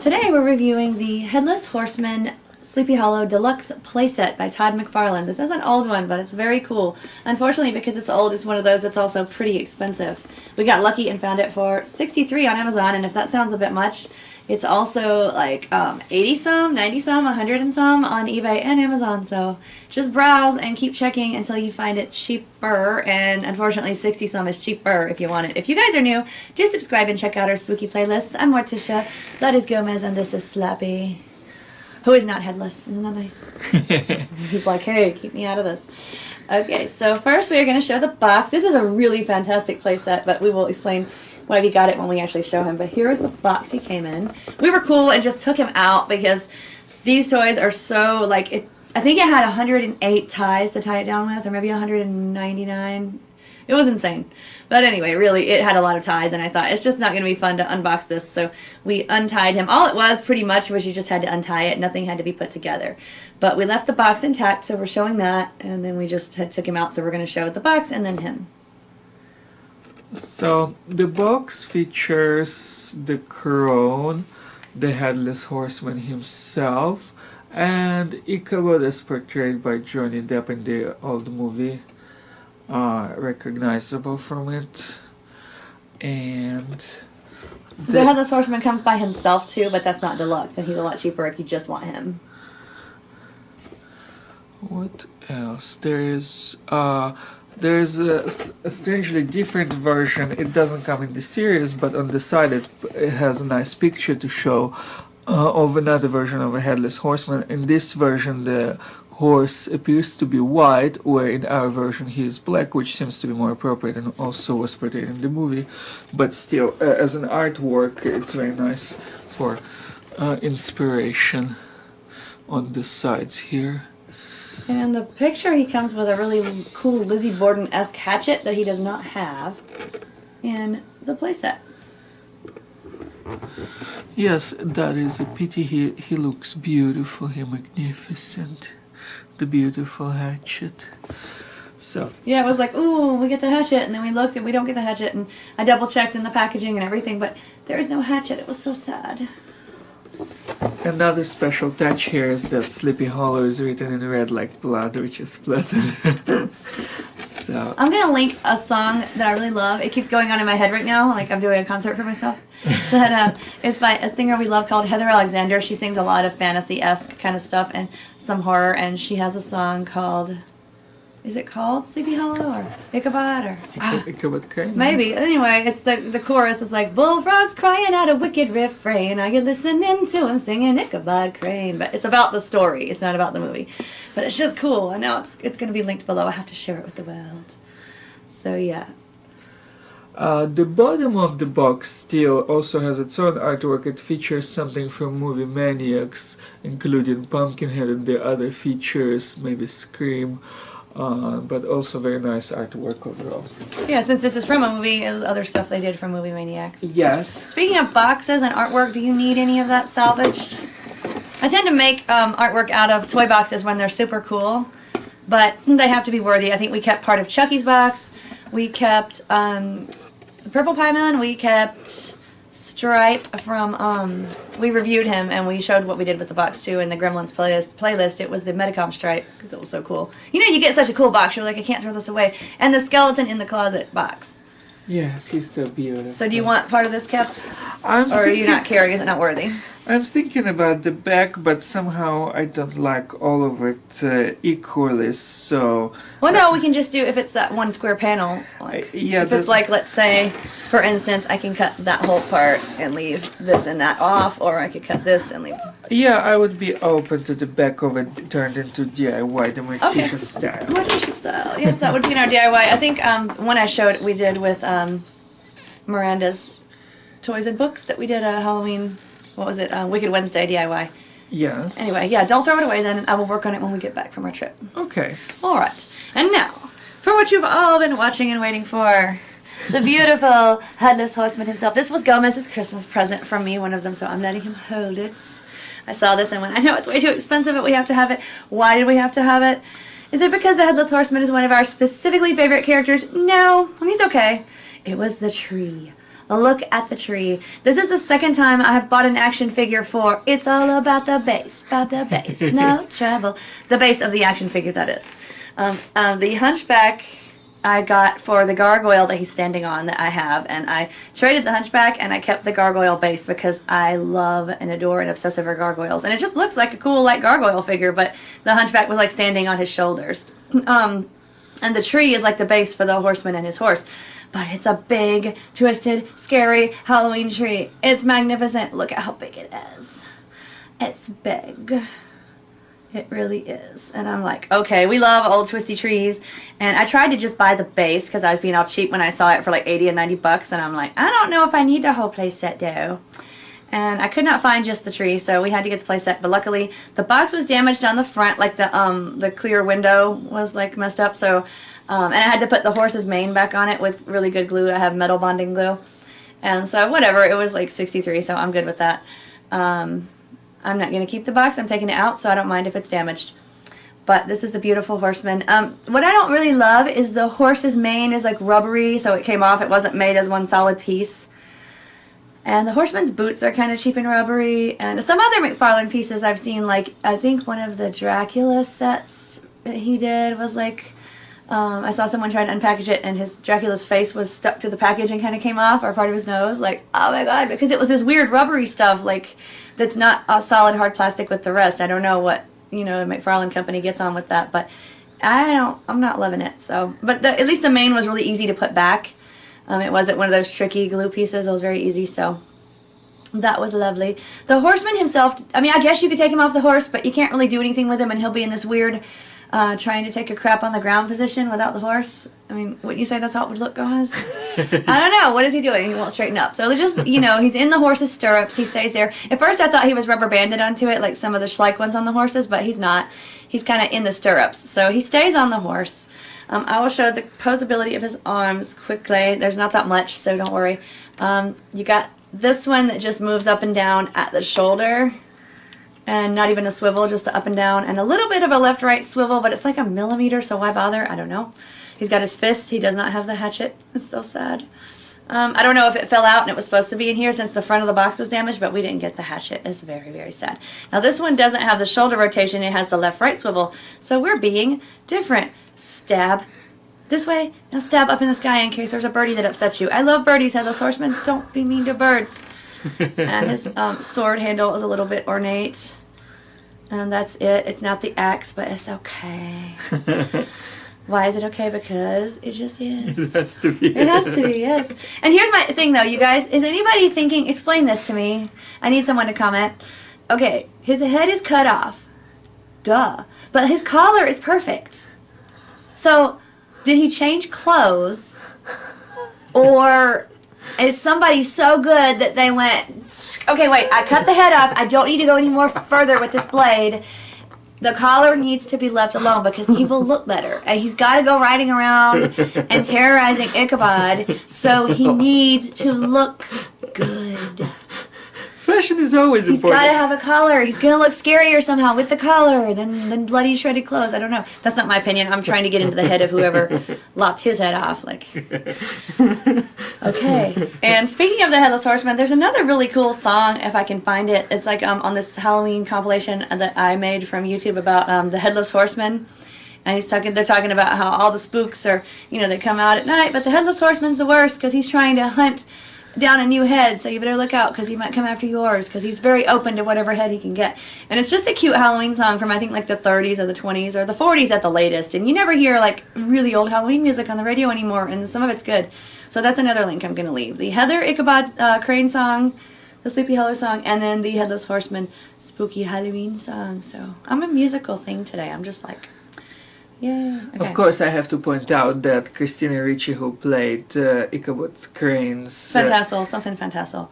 Today we're reviewing the Headless Horseman Sleepy Hollow Deluxe playset by Todd McFarlane. This is an old one, but it's very cool. Unfortunately, because it's old, it's one of those that's also pretty expensive. We got lucky and found it for $63 on Amazon, and if that sounds a bit much, it's also like 80 some, 90 some, 100 and some on eBay and Amazon. So just browse and keep checking until you find it cheaper, and unfortunately 60 some is cheaper if you want it. If you guys are new, do subscribe and check out our spooky playlists. I'm Morticia, that is Gomez, and this is Slappy, who is not headless. Isn't that nice? He's like, hey, keep me out of this. Okay, so first we are going to show the box. This is a really fantastic playset, but we will explain why we got it when we actually show him. But here is the box he came in. We were cool and just took him out because these toys are so, like, I think it had 108 ties to tie it down with, or maybe 199. It was insane. But anyway, really, it had a lot of ties, and I thought, it's just not going to be fun to unbox this, so we untied him. All it was, pretty much, was you just had to untie it. Nothing had to be put together. But we left the box intact, so we're showing that, and then we just took him out, so we're going to show the box and then him. So, the box features the crown, the Headless Horseman himself, and Ichabod is portrayed by Johnny Depp in the old movie. Recognizable from it. And the Headless Horseman comes by himself too, but that's not deluxe, and he's a lot cheaper if you just want him. What else? There's a strangely different version. It doesn't come in the series, but on the side it has a nice picture to show of another version of a Headless Horseman. In this version, the horse appears to be white, where in our version he is black, which seems to be more appropriate and also was portrayed in the movie. But still, as an artwork, it's very nice for inspiration on the sides here. And in the picture he comes with a really cool Lizzie Borden-esque hatchet that he does not have in the playset. Yes, that is a pity. He looks beautiful, magnificent. The beautiful hatchet. So yeah, it was like, ooh, we get the hatchet, and then we looked and we don't get the hatchet, and I double checked in the packaging and everything, but there is no hatchet. It was so sad. Another special touch here is that Sleepy Hollow is written in red like blood, which is pleasant. So I'm gonna link a song that I really love. It keeps going on in my head right now, like I'm doing a concert for myself. But it's by a singer we love called Heather Alexander. She sings a lot of fantasy-esque kind of stuff and some horror, and she has a song called, is it called Sleepy Hollow or Ichabod or Ichabod Crane? Maybe. Anyway, it's the chorus is like, bullfrogs crying out a wicked refrain. Are you listening to him singing Ichabod Crane? But it's about the story. It's not about the movie. But it's just cool. I know it's going to be linked below. I have to share it with the world. So yeah. The bottom of the box still also has its own artwork. It features something from movie maniacs, including Pumpkinhead and the other features, maybe Scream. But also very nice artwork overall. Yeah, since this is from a movie, it was other stuff they did from Movie Maniacs. Yes. Speaking of boxes and artwork, do you need any of that salvaged? I tend to make artwork out of toy boxes when they're super cool, but they have to be worthy. I think we kept part of Chucky's box, we kept Purple Pie Man, we kept Stripe from, we reviewed him and we showed what we did with the box too in the Gremlins playlist. It was the Medicom Stripe because it was so cool. You know, you get such a cool box, you're like, I can't throw this away. And the Skeleton in the Closet box. Yes, he's so beautiful. So do you want part of this kept? Or are you not caring? Is it not worthy? I'm thinking about the back, but somehow I don't like all of it equally, so... Well, no, we can just do, if it's that one square panel, like, yeah, if it's like, let's say, for instance, I can cut that whole part and leave this and that off, or I could cut this and leave... Yeah, I would be open to the back of it turned into DIY, the Morticia style. Morticia style, yes, that would be in our DIY. I think one I showed we did with Miranda's Toys and Books that we did a Halloween... What was it? Wicked Wednesday DIY. Yes. Anyway, yeah, don't throw it away then. I will work on it when we get back from our trip. Okay. Alright. And now, for what you've all been watching and waiting for, the beautiful Headless Horseman himself. This was Gomez's Christmas present from me, one of them, so I'm letting him hold it. I saw this and went, I know it's way too expensive, but we have to have it. Why did we have to have it? Is it because the Headless Horseman is one of our specifically favorite characters? No. I mean, he's okay. It was the tree Look at the tree. This is the second time I have bought an action figure for It's All About the Base, no trouble. The base of the action figure, that is. The Hunchback I got for the gargoyle that he's standing on that I have, and I traded the Hunchback and I kept the gargoyle base because I love and adore and obsess over gargoyles. And it just looks like a cool like gargoyle figure, but the Hunchback was like standing on his shoulders. And the tree is like the base for the horseman and his horse. But it's a big, twisted, scary Halloween tree. It's magnificent. Look at how big it is. It's big. It really is. And I'm like, okay, we love old twisty trees. And I tried to just buy the base because I was being all cheap when I saw it for like 80 and 90 bucks. And I'm like, I don't know if I need the whole play set though. And I could not find just the tree, so we had to get the play set. But luckily, the box was damaged on the front, like the clear window was like messed up. So, and I had to put the horse's mane back on it with really good glue. I have metal bonding glue. And so whatever, it was like 63, so I'm good with that. I'm not going to keep the box. I'm taking it out, so I don't mind if it's damaged. But this is the beautiful horseman. What I don't really love is the horse's mane is like rubbery, so it came off. It wasn't made as one solid piece. And the horseman's boots are kind of cheap and rubbery. And some other McFarlane pieces I've seen, like, I think one of the Dracula sets that he did was like, I saw someone try to unpackage it and his Dracula's face was stuck to the package and kind of came off, or part of his nose. Like, oh my god, because it was this weird rubbery stuff, like, that's not a solid hard plastic with the rest. I don't know what, you know, the McFarlane company gets on with that, but I'm not loving it. So, but at least the mane was really easy to put back. It wasn't one of those tricky glue pieces. It was very easy, so that was lovely. The horseman himself, I mean, I guess you could take him off the horse, but you can't really do anything with him, and he'll be in this weird trying to take a crap on the ground position without the horse. I mean, wouldn't you say that's how it would look, guys? I don't know. What is he doing? He won't straighten up. So just, you know, he's in the horse's stirrups. He stays there. At first I thought he was rubber banded onto it like some of the Schleich ones on the horses, but he's not. He's kind of in the stirrups. So he stays on the horse. I will show the posability of his arms quickly. There's not that much, so don't worry. You got this one that just moves up and down at the shoulder. And not even a swivel, just a up and down. And a little bit of a left-right swivel, but it's like a millimeter, so why bother? I don't know. He's got his fist. He does not have the hatchet. It's so sad. I don't know if it fell out and it was supposed to be in here since the front of the box was damaged, but we didn't get the hatchet. It's very, very sad. Now this one doesn't have the shoulder rotation. It has the left-right swivel. So we're being different. Stab this way. Now stab up in the sky in case there's a birdie that upsets you. I love birdies, Headless Horseman. Don't be mean to birds. And his sword handle is a little bit ornate. And that's it. It's not the axe, but it's okay. Why is it okay? Because it just is. It has to be. It has to be, yes. And here's my thing, though, you guys. Is anybody thinking, explain this to me. I need someone to comment. Okay, his head is cut off. Duh. But his collar is perfect. So, did he change clothes? Or is somebody so good that they went, okay, wait, I cut the head off. I don't need to go any more further with this blade. The collar needs to be left alone because he will look better. And he's got to go riding around and terrorizing Ichabod, so he needs to look good. Fashion is always important. He's got to have a collar. He's going to look scarier somehow with the collar than bloody shredded clothes. I don't know. That's not my opinion. I'm trying to get into the head of whoever lopped his head off. Like, okay. And speaking of the Headless Horseman, there's another really cool song, if I can find it. It's like on this Halloween compilation that I made from YouTube about the Headless Horseman. And they're talking about how all the spooks are, you know, they come out at night, but the Headless Horseman's the worst because he's trying to hunt down a new head, so you better look out because he might come after yours because he's very open to whatever head he can get. And it's just a cute Halloween song from I think like the 30s or the 20s or the 40s at the latest. And you never hear like really old Halloween music on the radio anymore, and some of it's good. So that's another link I'm going to leave. The Heather Ichabod Crane song, the Sleepy Hollow song, and then the Headless Horseman spooky Halloween song. So I'm a musical thing today. I'm just like, yeah. Okay. Of course, I have to point out that Christina Ricci, who played Ichabod Crane's... Fantassel, something Fantassel.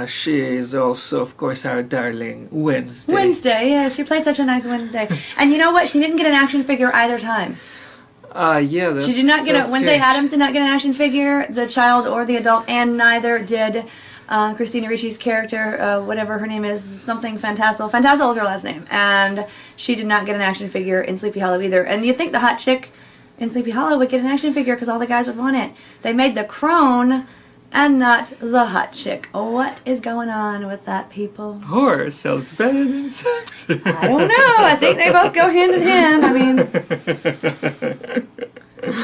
She is also, of course, our darling Wednesday. Wednesday, yeah, she played such a nice Wednesday. And you know what? She didn't get an action figure either time. Yeah, that's She did not get so a... Wednesday strange. Addams did not get an action figure, the child or the adult, and neither did Christina Ricci's character, whatever her name is, something Fantassel. Fantassel is her last name. And she did not get an action figure in Sleepy Hollow either. And you'd think the hot chick in Sleepy Hollow would get an action figure because all the guys would want it. They made the crone and not the hot chick. What is going on with that, people? Horror sells better than sex. I don't know. I think they both go hand in hand. I mean,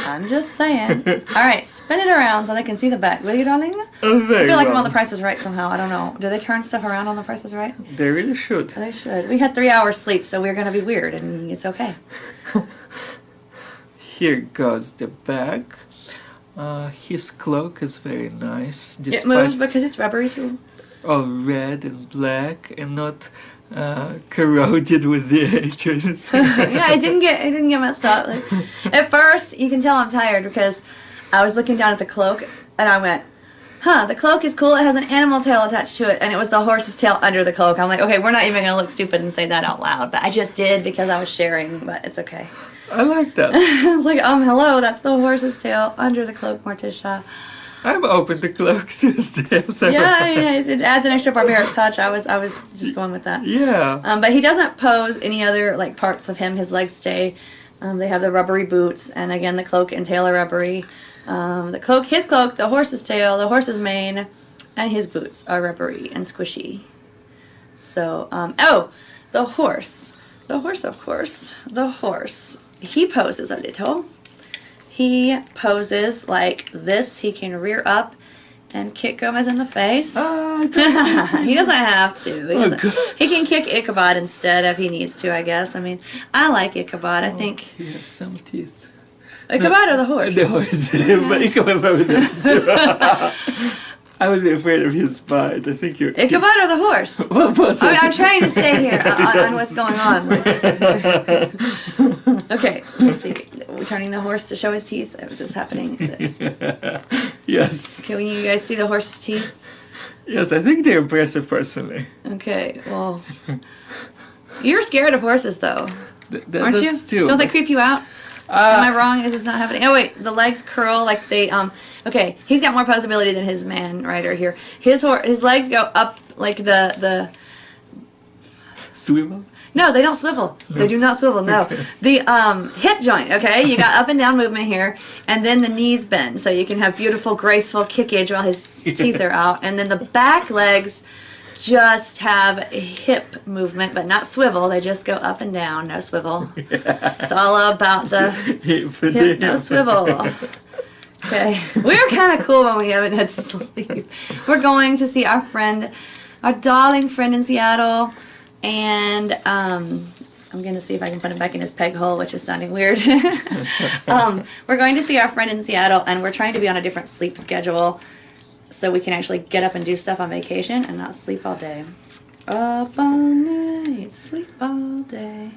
I'm just saying. All right, spin it around so they can see the back. Will you, darling? Oh, very I feel like I'm well. on The Price is Right somehow. I don't know. Do they turn stuff around on The Price is Right? They really should. They should. We had 3 hours sleep, so we're going to be weird, and it's okay. Here goes the back. His cloak is very nice. It moves because it's rubbery too. All red and black and not corroded with the ages. Yeah, it didn't get messed up. Like, at first, you can tell I'm tired because I was looking down at the cloak and I went, huh, the cloak is cool. It has an animal tail attached to it, and it was the horse's tail under the cloak. I'm like, okay, we're not even going to look stupid and say that out loud, but I just did because I was sharing, but it's okay. I like that. I was like, hello, that's the horse's tail under the cloak, Morticia. I'm open to cloaks. Yeah, it adds an extra barbaric touch. I was just going with that. Yeah. But he doesn't pose any other like parts of him. His legs stay. They have the rubbery boots, and again the cloak and tail are rubbery. His cloak, the horse's tail, the horse's mane, and his boots are rubbery and squishy. So, the horse, of course, the horse. He poses a little. He poses like this. He can rear up and kick Gomez in the face. He doesn't have to. He can kick Ichabod instead if he needs to, I guess. I mean, I like Ichabod. I think... He has some teeth. Ichabod or the horse? The horse. But Ichabod probably does too. I would be afraid of his bite. I think you're... Ichabod or the horse? Well, both. I'm trying to stay here on what's going on. Okay, let's see. We're turning the horse to show his teeth. Is this happening? Yes. Can you guys see the horse's teeth? Yes, I think they're impressive personally. Okay, well... You're scared of horses, though. Aren't you? Too. Don't they creep you out? Am I wrong? Is this not happening? Oh, wait. The legs curl like they... Okay, he's got more posability than his man rider here. His legs go up like the... Swivel? No, they don't swivel. They do not swivel, no. The hip joint, okay? You got up and down movement here, and then the knees bend, so you can have beautiful, graceful kickage while his teeth are out. And then the back legs just have hip movement, but not swivel. They just go up and down, no swivel. It's all about the hip, no swivel. Okay, we're kind of cool when we haven't had sleep. We're going to see our friend, our darling friend in Seattle, and I'm going to see if I can put him back in his peg hole, which is sounding weird. We're going to see our friend in Seattle, and we're trying to be on a different sleep schedule so we can actually get up and do stuff on vacation and not sleep all day. Up all night, sleep all day.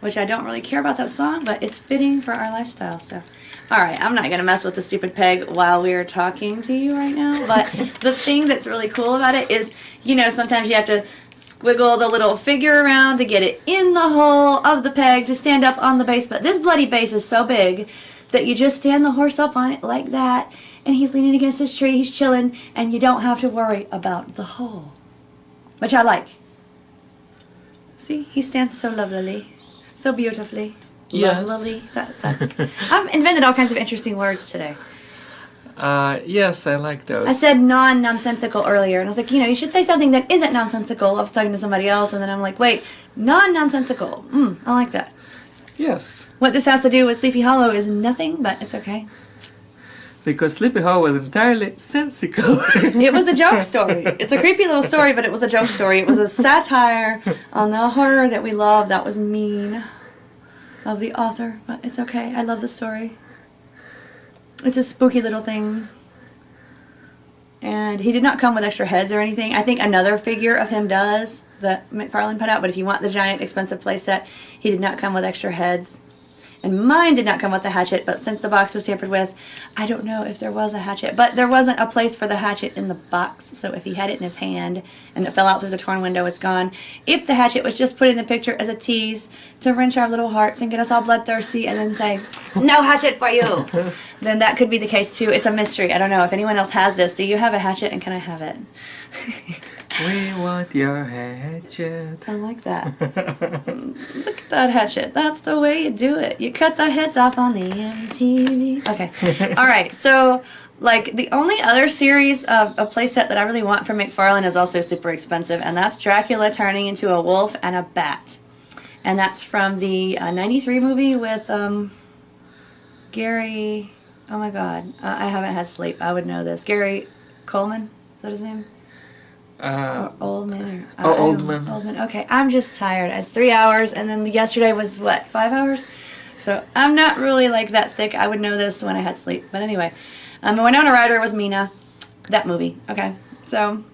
Which I don't really care about that song, but it's fitting for our lifestyle, so... Alright, I'm not going to mess with the stupid peg while we're talking to you right now, but the thing that's really cool about it is, you know, sometimes you have to squiggle the little figure around to get it in the hole of the peg to stand up on the base, but this bloody base is so big that you just stand the horse up on it like that, and he's leaning against this tree, he's chilling, and you don't have to worry about the hole, which I like. See, he stands so lovelily, so beautifully. Yes. Lovely. That's I've invented all kinds of interesting words today. Yes, I like those. I said non-nonsensical earlier, and I was like, you know, you should say something that isn't nonsensical. I was talking to somebody else, and then I'm like, wait, non-nonsensical. I like that. Yes. What this has to do with Sleepy Hollow is nothing, but it's okay. Because Sleepy Hollow was entirely sensical. It was a joke story. It's a creepy little story, but it was a joke story. It was a satire on the horror that we love. That was mean. Of the author, but it's okay. I love the story. It's a spooky little thing. And he did not come with extra heads or anything. I think another figure of him does that McFarlane put out, but if you want the giant expensive playset, he did not come with extra heads. And mine did not come with the hatchet, but since the box was tampered with, I don't know if there was a hatchet. But there wasn't a place for the hatchet in the box, so if he had it in his hand and it fell out through the torn window, it's gone. If the hatchet was just put in the picture as a tease to wrench our little hearts and get us all bloodthirsty and then say, no hatchet for you, then that could be the case too. It's a mystery. I don't know if anyone else has this. Do you have a hatchet and can I have it? We want your hatchet. I like that. Look at that hatchet. That's the way you do it. You cut the heads off on the MTV. Okay. All right. So Like, the only other series of a playset that I really want from McFarlane is also super expensive, and that's Dracula turning into a wolf and a bat. And that's from the 93 movie with Gary... Oh my god, I haven't had sleep. I would know this. Gary Coleman? Is that his name? Or Oldman? Oldman. Oldman. Okay, I'm just tired. It's 3 hours, and then yesterday was, what, 5 hours? So I'm not really like that thick. I would know this when I had sleep. But anyway, Winona Ryder was Mina. That movie. Okay, so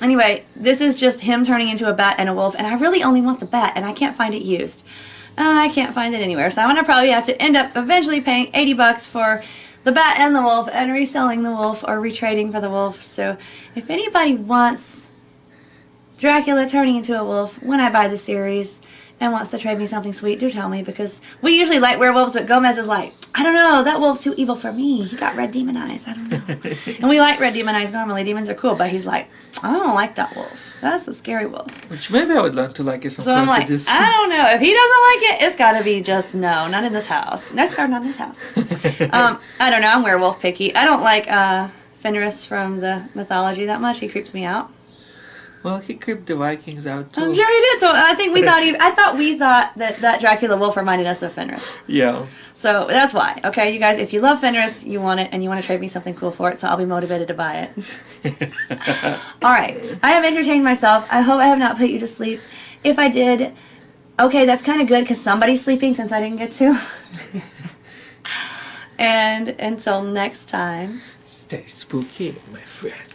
anyway, this is just him turning into a bat and a wolf, and I really only want the bat, and I can't find it used. I can't find it anywhere, so I'm going to probably have to end up eventually paying $80 for the bat and the wolf and reselling the wolf or retrading for the wolf. So if anybody wants Dracula turning into a wolf when I buy the series and wants to trade me something sweet, do tell me, because we usually like werewolves, but Gomez is like, I don't know, that wolf's too evil for me. He got red demon eyes. I don't know. And we like red demon eyes normally. Demons are cool, but he's like, I don't like that wolf. That's a scary wolf. Which maybe I would learn to like it from So I'm like, I don't know. If he doesn't like it, it's got to be just no, not in this house. No, sir, not in this house. I don't know. I'm werewolf picky. I don't like Fenris from the mythology that much. He creeps me out. Well, he creeped the Vikings out too. I'm sure he did. So I think we thought that Dracula wolf reminded us of Fenris. Yeah. So that's why. Okay, you guys, if you love Fenris, you want it, and you want to trade me something cool for it, so I'll be motivated to buy it. All right. I have entertained myself. I hope I have not put you to sleep. If I did, okay, that's kind of good because somebody's sleeping since I didn't get to. And until next time, stay spooky, my friend.